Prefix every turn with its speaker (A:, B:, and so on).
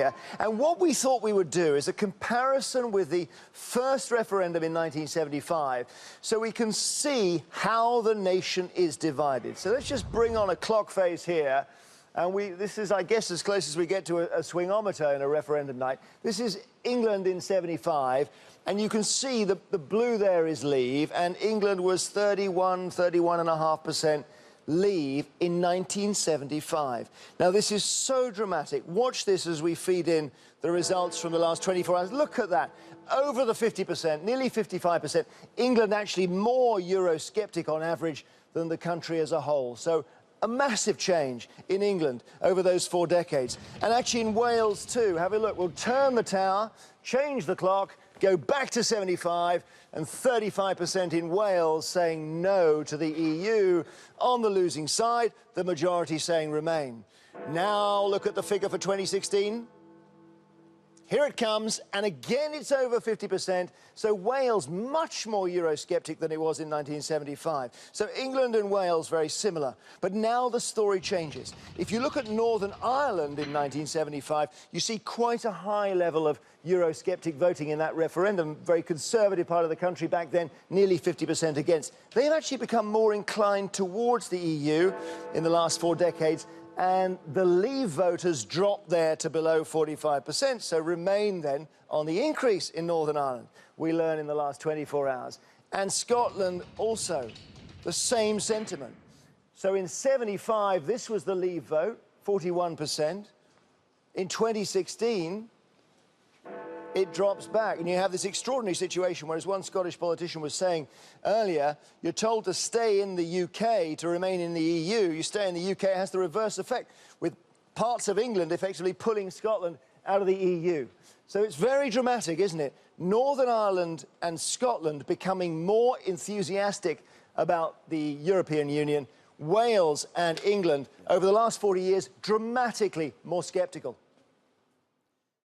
A: here. And what we thought we would do is a comparison with the first referendum in 1975, so we can see how the nation is divided. So let's just bring on a clock face here. And this is, I guess, as close as we get to a swingometer in a referendum night. This is England in 75, and you can see the blue there is Leave, and England was 31.5% Leave in 1975. Now, this is so dramatic. Watch this as we feed in the results from the last 24 hours. Look at that. Over the 50%, nearly 55%. England actually more Eurosceptic on average than the country as a whole. So a massive change in England over those 4 decades. And actually in Wales too. Have a look. We'll turn the tower, change the clock, go back to 75, and 35% in Wales saying no to the EU. On the losing side, the majority saying remain. Now look at the figure for 2016. Here it comes, and again it's over 50%, so Wales much more Eurosceptic than it was in 1975. So England and Wales very similar. But now the story changes. If you look at Northern Ireland in 1975, you see quite a high level of Eurosceptic voting in that referendum. Very conservative part of the country back then, nearly 50% against. They've actually become more inclined towards the EU in the last 4 decades. And the Leave voters dropped there to below 45%, so remain then on the increase in Northern Ireland, we learn in the last 24 hours. And Scotland also, the same sentiment. So in 75, this was the Leave vote, 41%. In 2016, it drops back, and you have this extraordinary situation where, as one Scottish politician was saying earlier, you're told to stay in the UK to remain in the EU. You stay in the UK, it has the reverse effect, with parts of England effectively pulling Scotland out of the EU. So it's very dramatic, isn't it? Northern Ireland and Scotland becoming more enthusiastic about the European Union. Wales and England, over the last 40 years, dramatically more sceptical.